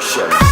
Revolution.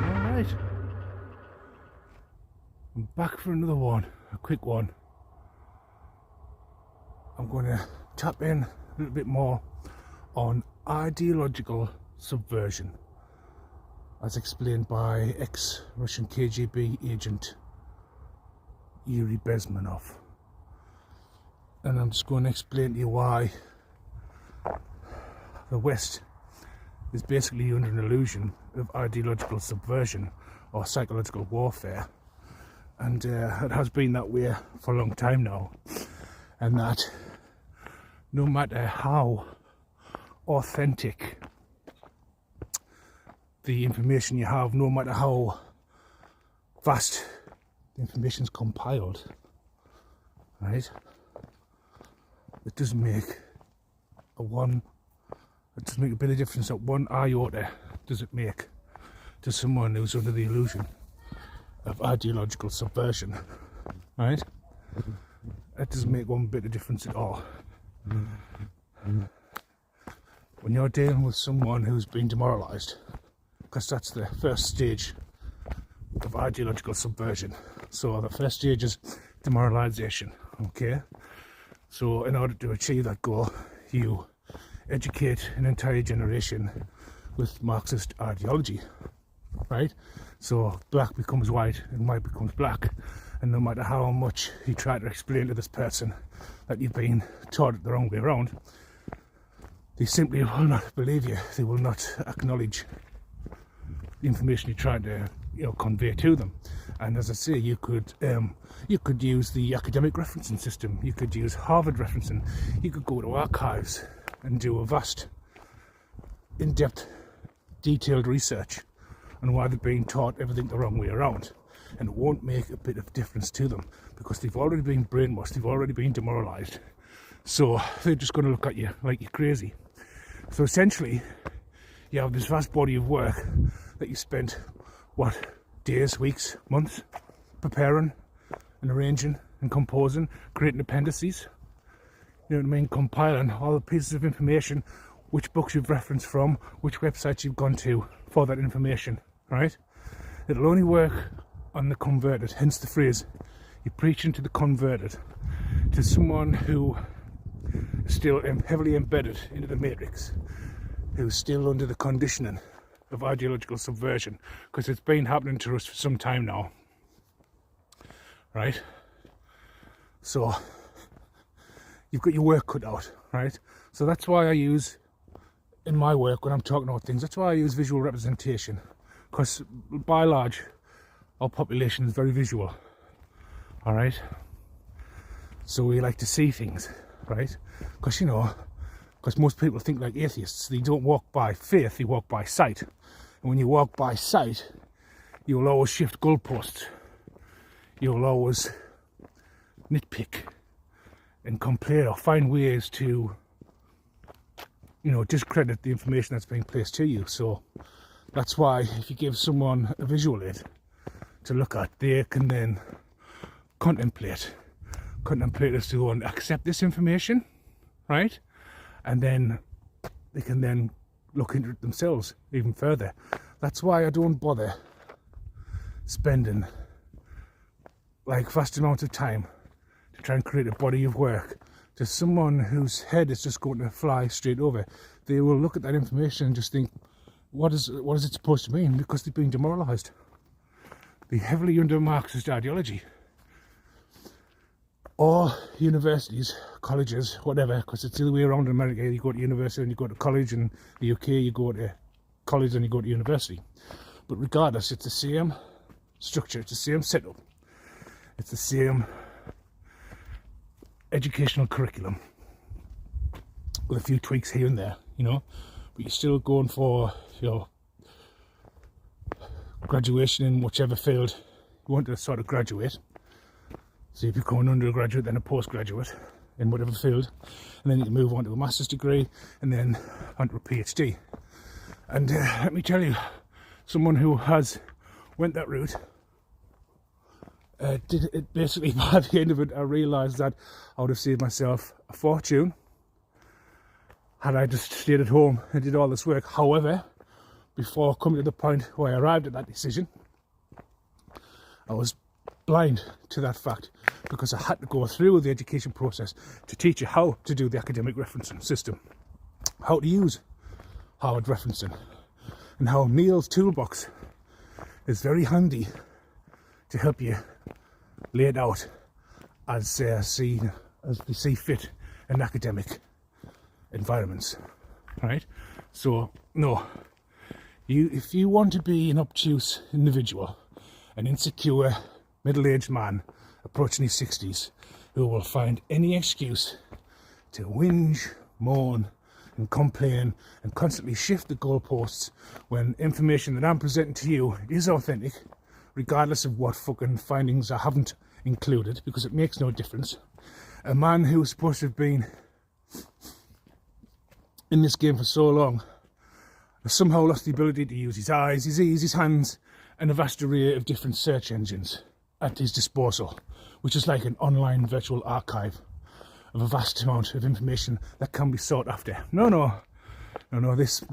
Alright, I'm back for another one, a quick one. I'm going to tap in a little bit more on ideological subversion, as explained by ex-Russian KGB agent Yuri Bezmenov. And I'm just going to explain to you why the West is basically under an illusion of ideological subversion or psychological warfare, and it has been that way for a long time now, and that no matter how authentic the information you have, no matter how fast the information is compiled, right, it doesn't make a bit of difference. That one iota does it make to someone who's under the illusion of ideological subversion, right? It doesn't make one bit of difference at all. When you're dealing with someone who's been demoralised, because that's the first stage of ideological subversion. So the first stage is demoralisation, okay? So in order to achieve that goal, you educate an entire generation with Marxist ideology, right? So black becomes white and white becomes black, and no matter how much you try to explain to this person that you've been taught it the wrong way around, they simply will not believe you. They will not acknowledge the information you try to convey to them. And as I say, you could use the academic referencing system, you could use Harvard referencing, you could go to archives and do a vast, in-depth, detailed research on why they're being taught everything the wrong way around, and it won't make a bit of difference to them because they've already been brainwashed, they've already been demoralised, so they're just going to look at you like you're crazy. So essentially you have this vast body of work that you spent days, weeks, months preparing and arranging and composing, creating appendices, you know what I mean, compiling all the pieces of information, which books you've referenced from, which websites you've gone to for that information, right? It'll only work on the converted, hence the phrase, you're preaching to the converted, to someone who is still heavily embedded into the matrix, who's still under the conditioning of ideological subversion, because it's been happening to us for some time now, right? So you've got your work cut out, right? So that's why I use, in my work when I'm talking about things, that's why I use visual representation, because by and large our population is very visual, all right? So we like to see things, right? Because most people think like atheists. They don't walk by faith, they walk by sight. And when you walk by sight, you'll always shift goalposts. You'll always nitpick and compare or find ways to, discredit the information that's being placed to you. So that's why if you give someone a visual aid to look at, they can then contemplate as to go and accept this information, right? And then they can then look into it themselves even further. That's why I don't bother spending like vast amounts of time to try and create a body of work to someone whose head is just going to fly straight over. They will look at that information and just think, what is it supposed to mean? Because they've been demoralised. They're heavily under Marxist ideology. Or universities, colleges, whatever, because it's the other way around in America. You go to university and you go to college. In the UK, you go to college and you go to university. But regardless, it's the same structure, it's the same setup, it's the same educational curriculum with a few tweaks here and there, you know. But you're still going for your graduation in whichever field you want to sort of graduate. So if you become an undergraduate, then a postgraduate in whatever field, and then you can move on to a master's degree and then onto a PhD. And let me tell you, someone who has went that route, did it basically. By the end of it, I realised that I would have saved myself a fortune had I just stayed at home and did all this work. However, before coming to the point where I arrived at that decision, I was blind to that fact, because I had to go through the education process to teach you how to do the academic referencing system, how to use Harvard referencing, and how Neil's toolbox is very handy to help you lay it out as they see fit in academic environments, right? So no, if you want to be an obtuse individual, an insecure middle-aged man approaching his 60s who will find any excuse to whinge, moan and complain and constantly shift the goalposts when information that I'm presenting to you is authentic, regardless of what fucking findings I haven't included, because it makes no difference. A man who's supposed to have been in this game for so long has somehow lost the ability to use his eyes, his ears, his hands, and a vast array of different search engines at his disposal, which is like an online virtual archive of a vast amount of information that can be sought after. No, this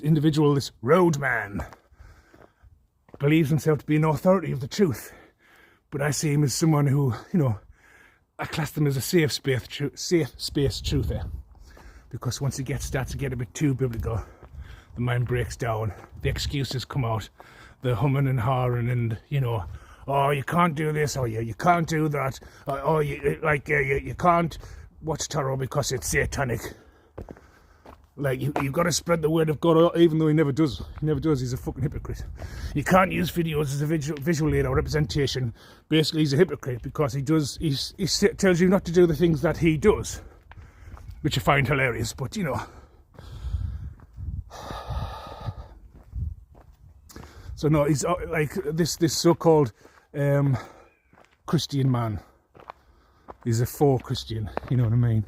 individual, this roadman, believes himself to be an authority of the truth, but I see him as someone who, you know, I class them as a safe space truther, because once he starts to get a bit too biblical, the mind breaks down, the excuses come out, the humming and hawing, and, you know, oh, you can't do this, or you can't do that, or you can't watch tarot because it's satanic. Like, you've got to spread the word of God, even though he never does. He never does. He's a fucking hypocrite. You can't use videos as a visual aid or representation. Basically, he's a hypocrite because he tells you not to do the things that he does, which I find hilarious. But, you know. So, no, he's like this so-called Christian man. He's a faux Christian, you know what I mean?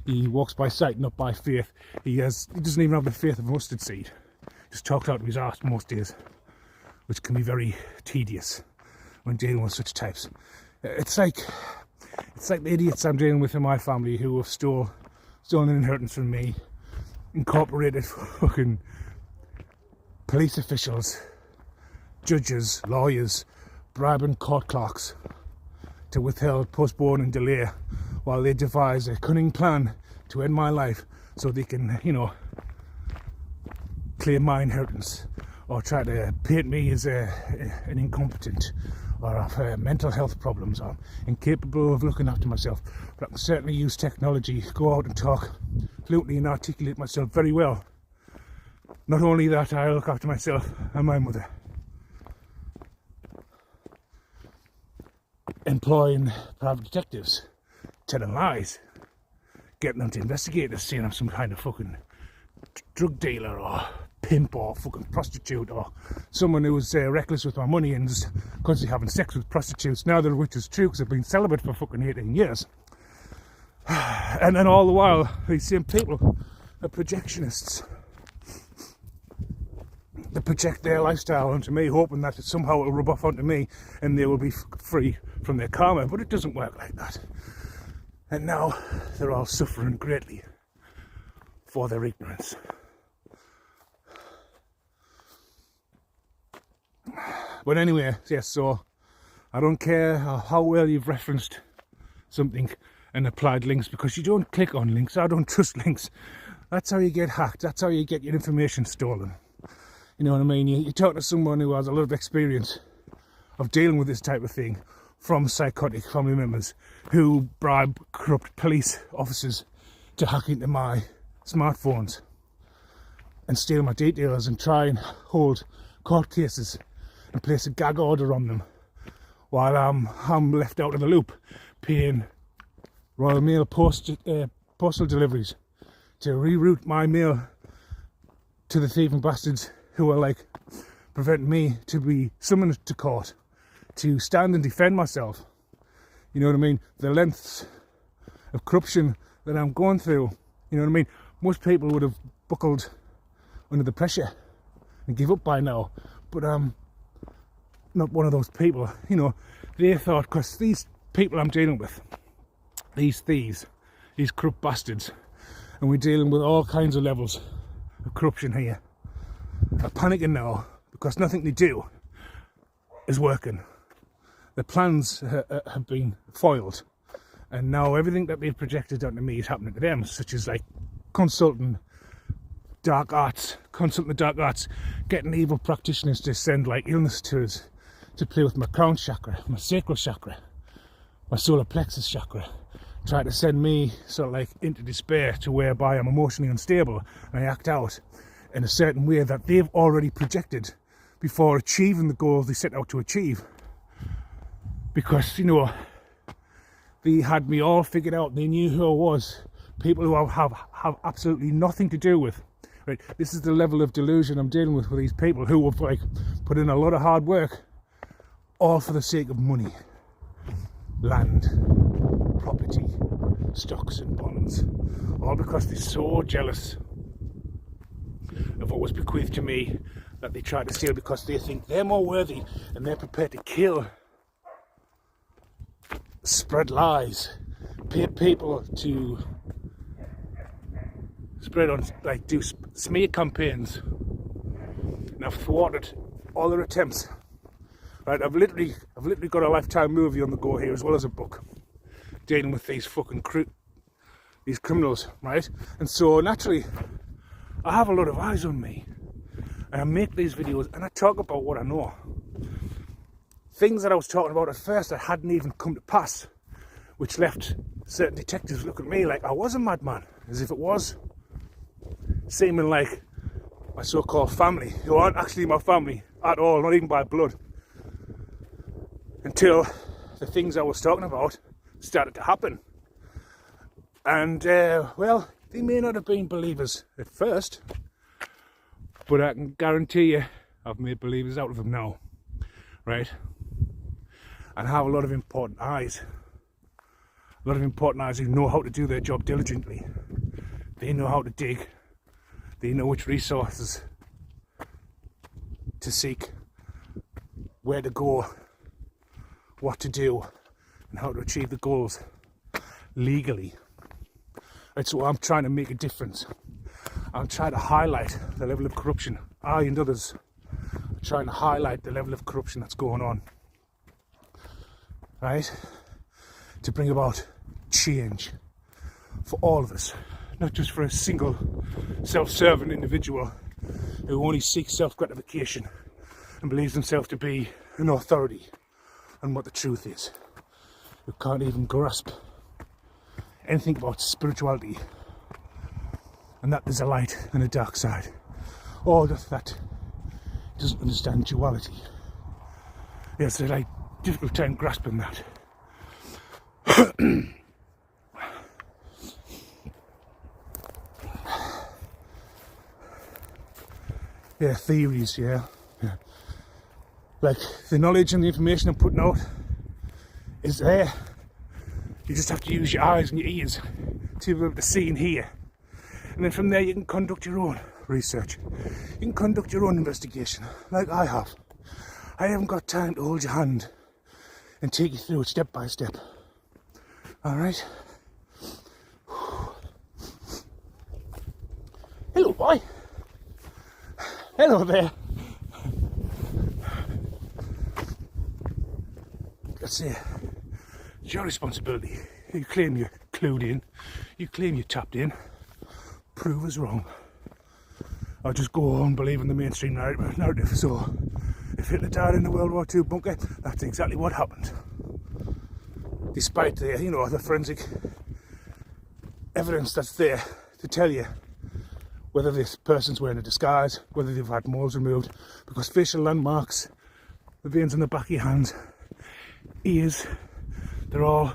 He walks by sight, not by faith. He doesn't even have the faith of a mustard seed. Just talked out of his arse most days, which can be very tedious when dealing with such types. It's like the idiots I'm dealing with in my family who have stolen an inheritance from me, incorporated fucking police officials, judges, lawyers, bribing court clerks to withhold, postpone and delay while they devise a cunning plan to end my life so they can, you know, claim my inheritance or try to paint me as an incompetent or have mental health problems or incapable of looking after myself. But I can certainly use technology, go out and talk fluently and articulate myself very well. Not only that, I look after myself and my mother. Employing private detectives, telling lies, getting them to investigate us, saying I'm some kind of fucking drug dealer or pimp or fucking prostitute or someone who's reckless with my money and just constantly having sex with prostitutes, neither of which is true because I've been celibate for fucking 18 years. And then all the while, these same people are projectionists. They project their lifestyle onto me, hoping that somehow it'll rub off onto me and they will be free from their karma, but it doesn't work like that. And now they're all suffering greatly for their ignorance. But anyway, yes, so I don't care how well you've referenced something and applied links, because you don't click on links. I don't trust links. That's how you get hacked. That's how you get your information stolen. You know what I mean? You talk to someone who has a lot of experience of dealing with this type of thing, from psychotic family members who bribe corrupt police officers to hack into my smartphones and steal my details and try and hold court cases and place a gag order on them while I'm left out of the loop paying Royal Mail postal deliveries to reroute my mail to the thieving bastards who are like preventing me to be summoned to court to stand and defend myself. You know what I mean? The lengths of corruption that I'm going through, you know what I mean? Most people would have buckled under the pressure and give up by now, but I'm not one of those people. You know, they thought, because these people I'm dealing with, these thieves, these corrupt bastards, and we're dealing with all kinds of levels of corruption here, are panicking now because nothing they do is working. The plans have been foiled, and now everything that they've projected onto me is happening to them, such as like consulting the dark arts, getting evil practitioners to send like illness to us to play with my crown chakra, my sacral chakra, my solar plexus chakra, try to send me sort of like into despair, to whereby I'm emotionally unstable and I act out in a certain way that they've already projected before achieving the goals they set out to achieve. Because, you know, they had me all figured out. They knew who I was. People who I have absolutely nothing to do with. Right? This is the level of delusion I'm dealing with these people who have like put in a lot of hard work, all for the sake of money, land, property, stocks and bonds, all because they're so jealous of what was bequeathed to me that they try to steal, because they think they're more worthy and they're prepared to kill, spread lies, pay people to spread on, like, do smear campaigns. And I've thwarted all their attempts. Right, I've literally got a Lifetime movie on the go here, as well as a book dealing with these fucking these criminals, right? And so naturally, I have a lot of eyes on me, and I make these videos and I talk about what I know. Things that I was talking about at first that hadn't even come to pass, which left certain detectives look at me like I was a madman, as if it was. Seeming like my so-called family, who aren't actually my family at all, not even by blood. Until the things I was talking about started to happen. And, well, they may not have been believers at first, but I can guarantee you I've made believers out of them now, right? And I have a lot of important eyes. A lot of important eyes who know how to do their job diligently. They know how to dig. They know which resources to seek, where to go, what to do, and how to achieve the goals legally. Right, so I'm trying to make a difference. I'm trying to highlight the level of corruption. I and others are trying to highlight the level of corruption that's going on. Right? To bring about change for all of us. Not just for a single self-serving individual who only seeks self-gratification and believes himself to be an authority on what the truth is, who can't even grasp anything about spirituality, and that there's a light and a dark side, or that doesn't understand duality. It's a like difficult time grasping that. Yeah, theories, yeah. Like, the knowledge and the information I'm putting out is there. You just have to use your eyes and your ears to be able to see and hear. And then from there you can conduct your own research. You can conduct your own investigation, like I have. I haven't got time to hold your hand and take you through it step by step. Alright? Hello, boy. Hello there. Let's see. It's your responsibility You claim you're clued in, you claim you're tapped in, prove us wrong. Or just go on believing the mainstream narrative. So, if Hitler died in the World War II bunker, that's exactly what happened. Despite the, the forensic evidence that's there to tell you whether this person's wearing a disguise, whether they've had moles removed, because facial landmarks, the veins on the back of your hands, ears, they're all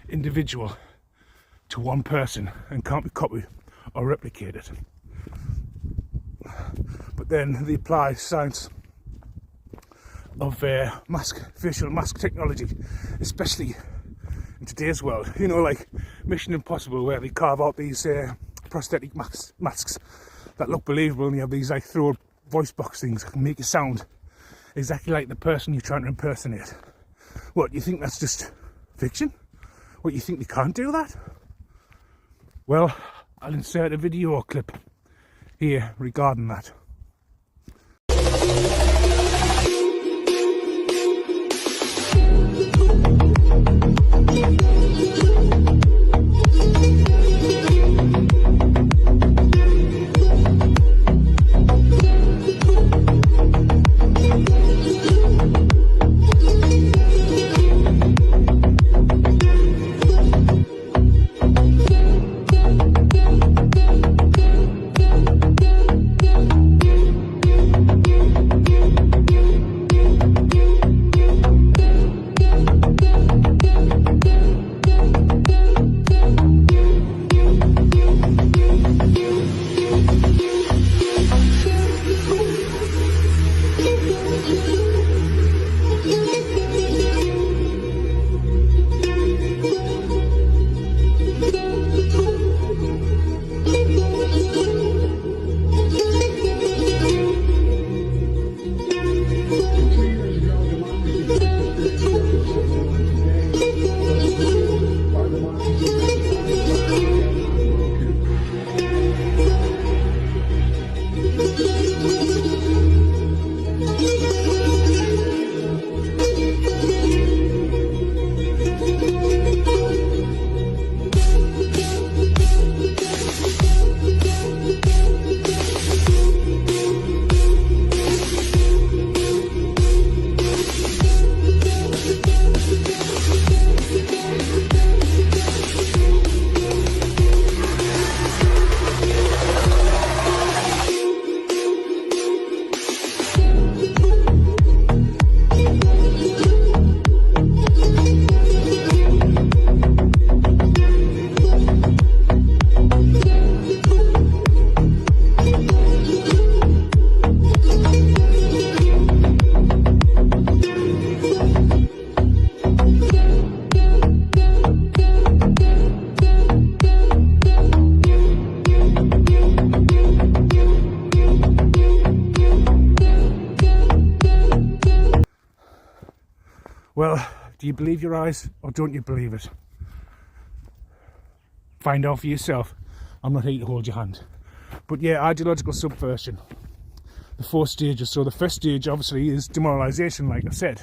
individual to one person and can't be copied or replicated. But then they apply science of facial mask technology, especially in today's world. Like Mission Impossible, where they carve out these prosthetic masks that look believable, and you have these like throw voice box things that can make you sound exactly like the person you're trying to impersonate. What, you think that's just fiction? What, you think they can't do that? Well, I'll insert a video clip here regarding that. Well, do you believe your eyes or don't you believe it? Find out for yourself. I'm not here to hold your hand. But yeah, ideological subversion. The 4 stages. So the first stage obviously is demoralisation, like I said.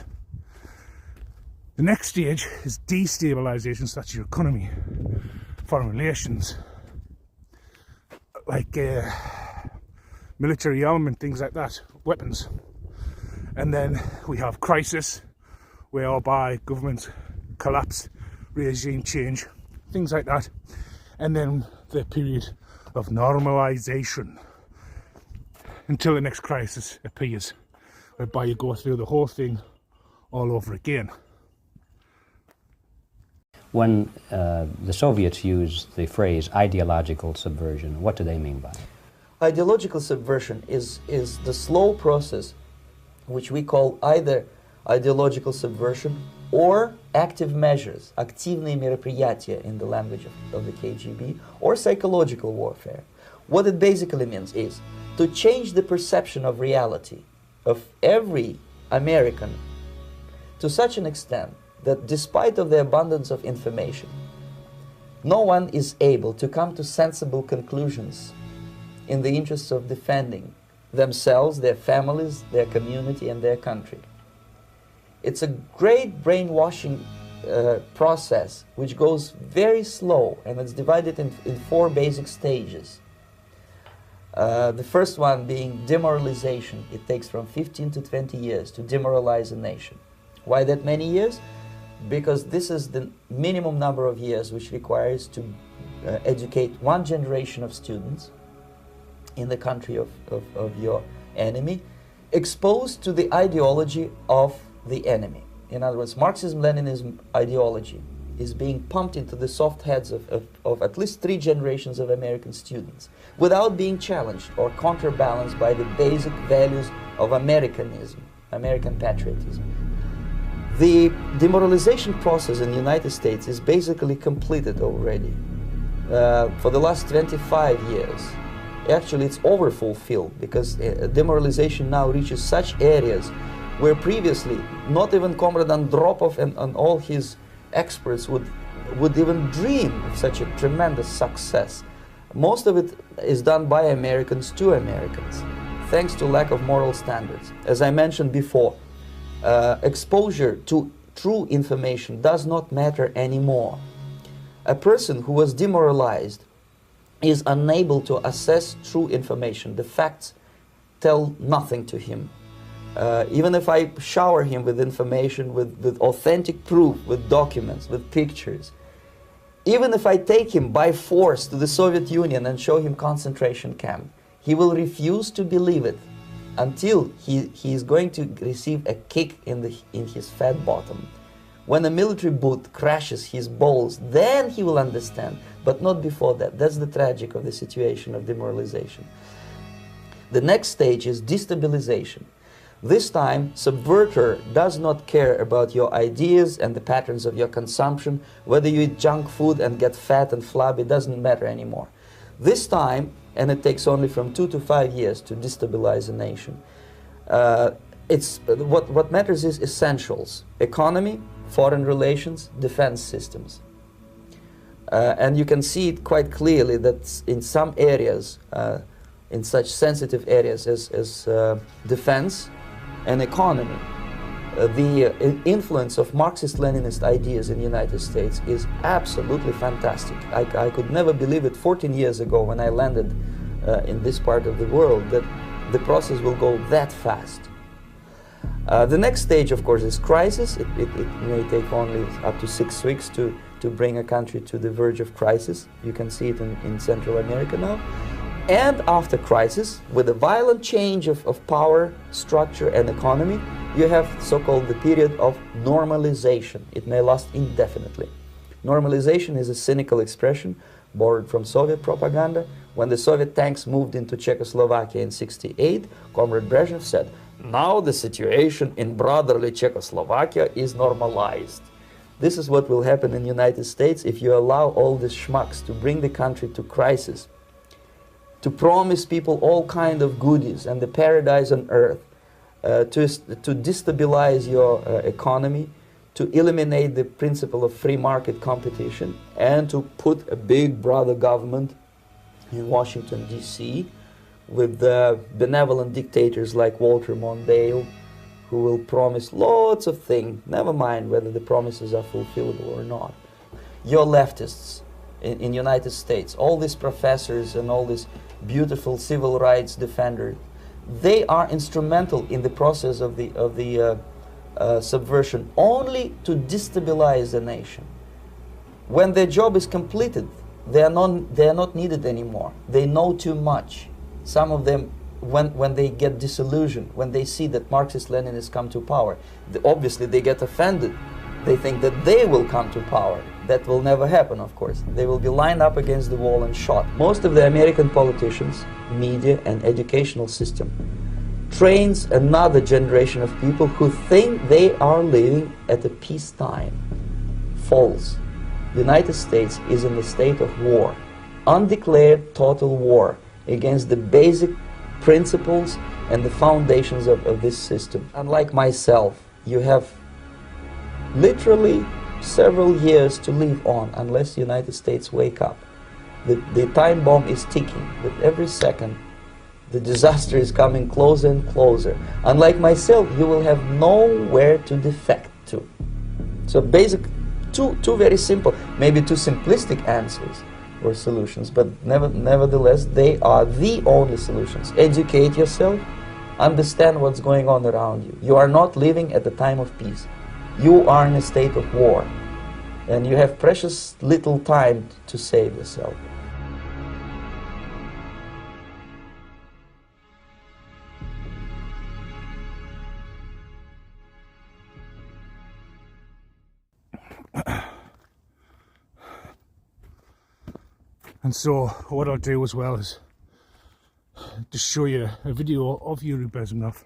The next stage is destabilisation, so that's your economy, foreign relations, like military armament, things like that, weapons. And then we have crisis, whereby governments collapse, regime change, things like that. And then the period of normalisation until the next crisis appears, whereby you go through the whole thing all over again. When the Soviets used the phrase ideological subversion, what do they mean by it? Ideological subversion is the slow process which we call either ideological subversion or active measures, активные мероприятия in the language of the KGB, or psychological warfare. What it basically means is to change the perception of reality of every American to such an extent that despite of the abundance of information, no one is able to come to sensible conclusions in the interests of defending themselves, their families, their community, and their country. It's a great brainwashing process which goes very slow, and it's divided in 4 basic stages. The first one being demoralization. It takes from 15 to 20 years to demoralize a nation. Why that many years? Because this is the minimum number of years which requires to educate 1 generation of students in the country of your enemy, exposed to the ideology of the enemy. In other words, Marxism-Leninism ideology is being pumped into the soft heads of at least 3 generations of American students without being challenged or counterbalanced by the basic values of Americanism, American patriotism. The demoralization process in the United States is basically completed already. For the last 25 years, actually it's overfulfilled, because demoralization now reaches such areas where previously not even Comrade Andropov and all his experts would even dream of such a tremendous success. Most of it is done by Americans to Americans, thanks to lack of moral standards. As I mentioned before, exposure to true information does not matter anymore. A person who was demoralized is unable to assess true information. The facts tell nothing to him. Even if I shower him with information, with authentic proof, with documents, with pictures, even if I take him by force to the Soviet Union and show him concentration camp, he will refuse to believe it until he is going to receive a kick in his fat bottom. When a military boot crashes his balls, then he will understand, but not before that. That's the tragic of the situation of demoralization. The next stage is destabilization. This time, subverter does not care about your ideas and the patterns of your consumption. Whether you eat junk food and get fat and flabby, doesn't matter anymore. This time, and it takes only from 2 to 5 years to destabilize a nation, what matters is essentials: economy, foreign relations, defense systems. And you can see it quite clearly that in some areas, in such sensitive areas as defense and economy, the influence of Marxist-Leninist ideas in the United States is absolutely fantastic. I could never believe it 14 years ago when I landed in this part of the world, that the process will go that fast. The next stage, of course, is crisis. It may take only up to 6 weeks to bring a country to the verge of crisis. You can see it in Central America now. And after crisis, with a violent change of power, structure, and economy, you have so-called the period of normalization. It may last indefinitely. Normalization is a cynical expression borrowed from Soviet propaganda. When the Soviet tanks moved into Czechoslovakia in '68, Comrade Brezhnev said, "Now the situation in brotherly Czechoslovakia is normalized." This is what will happen in the United States if you allow all these schmucks to bring the country to crisis, to promise people all kind of goodies and the paradise on earth, to destabilize your economy, to eliminate the principle of free market competition, and to put a big brother government in Washington, D.C., with benevolent dictators like Walter Mondale, who will promise lots of things, never mind whether the promises are fulfillable or not. Your leftists in the United States, all these professors and all these beautiful civil rights defenders, they are instrumental in the process of the subversion only to destabilize the nation. When their job is completed, they are not needed anymore. They know too much. Some of them, when they get disillusioned, when they see that Marxist-Leninists come to power, obviously they get offended. They think that they will come to power. That will never happen, of course. They will be lined up against the wall and shot. Most of the American politicians, media, and educational system trains another generation of people who think they are living at a peacetime. False. The United States is in a state of war, undeclared total war against the basic principles and the foundations of this system. Unlike myself, you have literally several years to live on unless the United States wake up. The time bomb is ticking. With every second, the disaster is coming closer and closer. Unlike myself, you will have nowhere to defect to. So basic two very simple, maybe two simplistic answers or solutions, but nevertheless, they are the only solutions. Educate yourself, understand what's going on around you. You are not living at the time of peace. You are in a state of war, and you have precious little time to save yourself. And so what I'll do as well is just show you a video of Yuri Bezmenov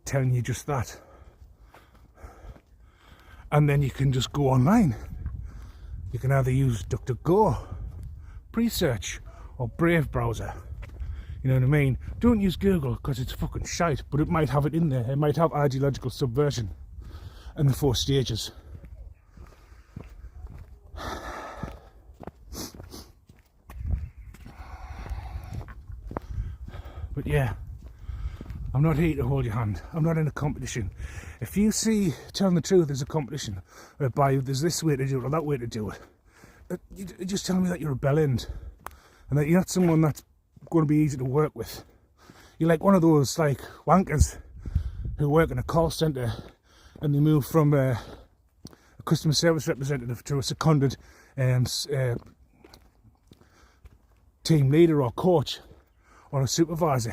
telling you just that. And then you can just go online. You can either use DuckDuckGo, Presearch, or Brave browser. You know what I mean? Don't use Google because it's fucking shite, but it might have it in there. It might have ideological subversion and the 4 stages. But yeah, I'm not here to hold your hand. I'm not in a competition. If you see, telling the truth, there's a competition whereby there's this way to do it or that way to do it, you just tell me that you're a bell end and that you're not someone that's going to be easy to work with. You're like one of those like wankers who work in a call centre and they move from a customer service representative to a seconded team leader or coach or a supervisor,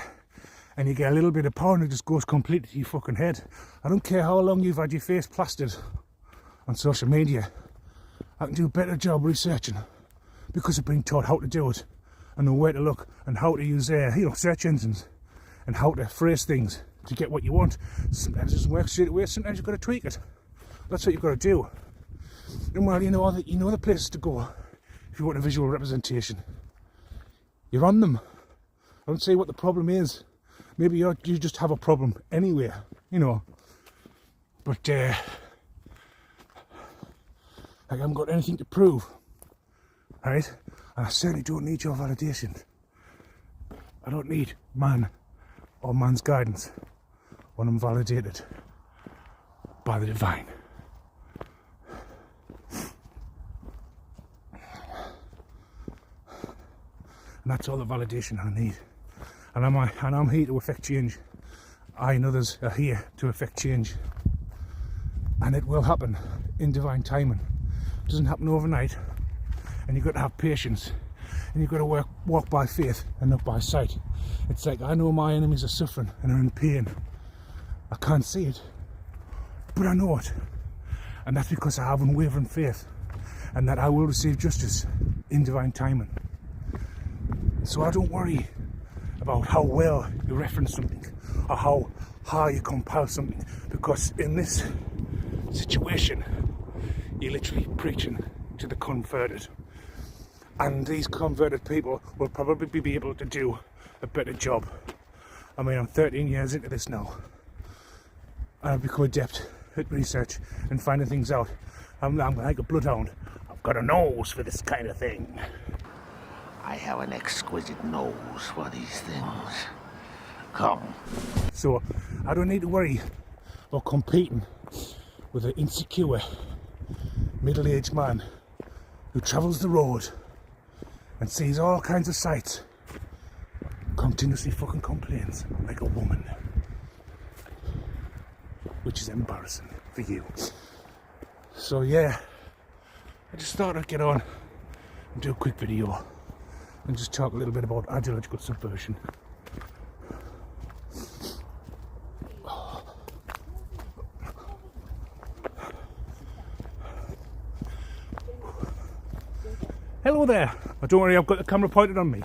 and you get a little bit of power and it just goes completely to your fucking head. I don't care how long you've had your face plastered on social media. I can do a better job researching because I've been taught how to do it and know where to look and how to use search engines and how to phrase things to get what you want. Sometimes it doesn't work straight away, sometimes you've got to tweak it. That's what you've got to do. And well, you know the places to go if you want a visual representation. You're on them. I don't say what the problem is. Maybe you just have a problem anywhere, you know. But I haven't got anything to prove, right? And I certainly don't need your validation. I don't need man or man's guidance when I'm validated by the divine. And that's all the validation I need. And I'm here to affect change. I and others are here to affect change. And it will happen in divine timing. It doesn't happen overnight. And you've got to have patience. And you've got to walk by faith and not by sight. It's like, I know my enemies are suffering and are in pain. I can't see it, but I know it. And that's because I have unwavering faith and that I will receive justice in divine timing. So I don't worry about how well you reference something or how high you compile something, because in this situation you're literally preaching to the converted, and these converted people will probably be able to do a better job. I mean, I'm 13 years into this now and I've become adept at research and finding things out. I'm like a bloodhound. I've got a nose for this kind of thing. I have an exquisite nose for these things. Come. So I don't need to worry about competing with an insecure middle-aged man who travels the road and sees all kinds of sights, continuously fucking complains like a woman, which is embarrassing for you. So yeah, I just thought I'd get on and do a quick video and just talk a little bit about ideological subversion. Hello there. Oh, don't worry, I've got the camera pointed on me.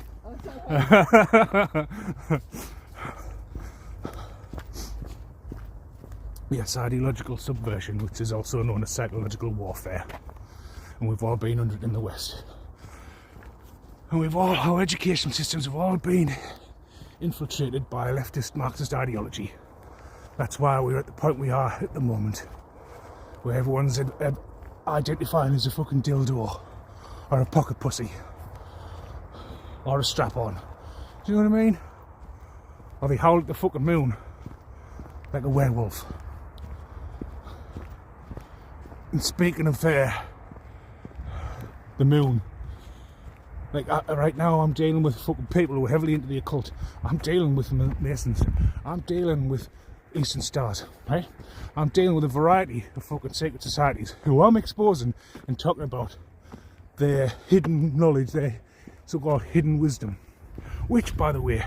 Yes, ideological subversion, which is also known as psychological warfare. And we've all been under it in the West. And our education systems have all been infiltrated by leftist Marxist ideology. That's why we're at the point we are at the moment, where everyone's identifying as a fucking dildo, or a pocket pussy, or a strap-on. Do you know what I mean? Or they howl at the fucking moon like a werewolf. And speaking of the moon. Like, right now I'm dealing with fucking people who are heavily into the occult. I'm dealing with Masons. I'm dealing with Eastern Stars, right? I'm dealing with a variety of fucking secret societies who I'm exposing and talking about their hidden knowledge, their so-called hidden wisdom, which, by the way,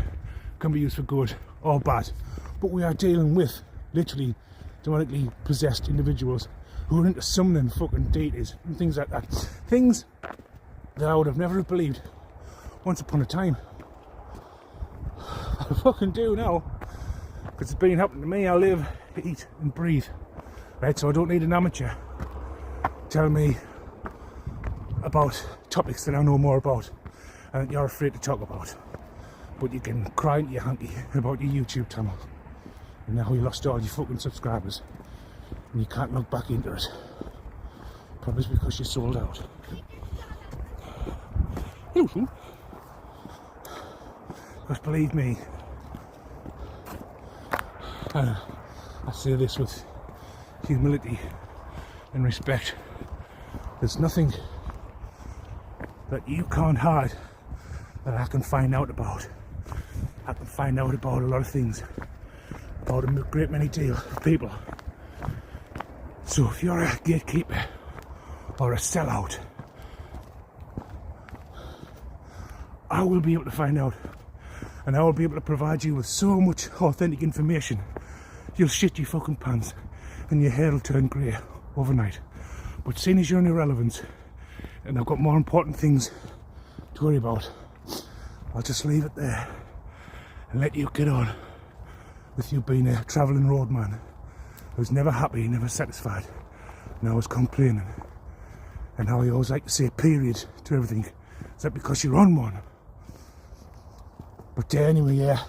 can be used for good or bad. But we are dealing with literally demonically possessed individuals who are into summoning fucking deities and things like that. Things that I would have never believed once upon a time. I fucking do now, because it's been happening to me. I live, eat and breathe, right? So I don't need an amateur telling me about topics that I know more about and that you're afraid to talk about. But you can cry into your hanky about your YouTube channel, and now you lost all your fucking subscribers and you can't look back into it. Probably because you sold out. Because believe me, I say this with humility and respect, there's nothing that you can't hide that I can find out about. I can find out about a lot of things, about a great many people. So if you're a gatekeeper or a sellout, I will be able to find out, and I will be able to provide you with so much authentic information, you'll shit your fucking pants and your hair will turn grey overnight. But seeing as you're an irrelevance and I've got more important things to worry about, I'll just leave it there and let you get on with you being a travelling roadman who's never happy, never satisfied, and always complaining. And how you always like to say period to everything. Is that because you're on one? But anyway, yeah,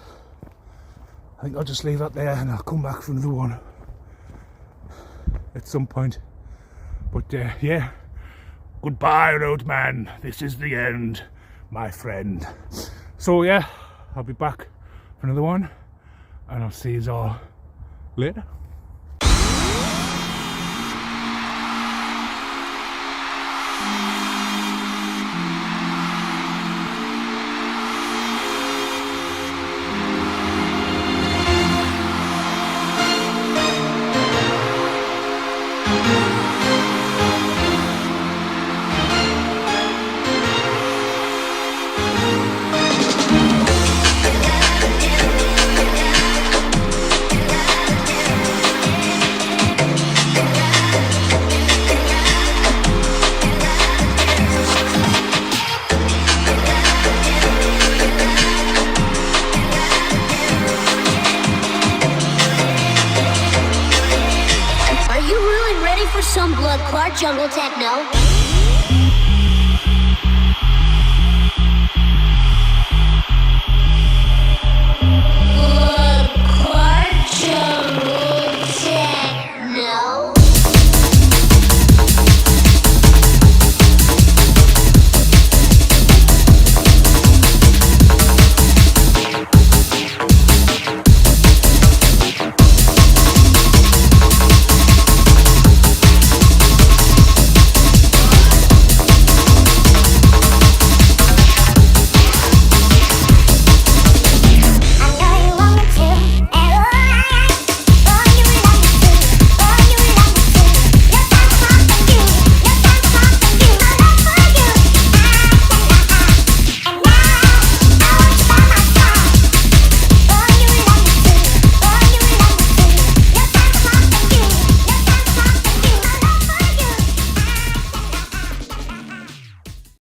I think I'll just leave that there and I'll come back for another one at some point. But yeah, goodbye, roadman. This is the end, my friend. So yeah, I'll be back for another one, and I'll see you all later. Some blood clot jungle techno.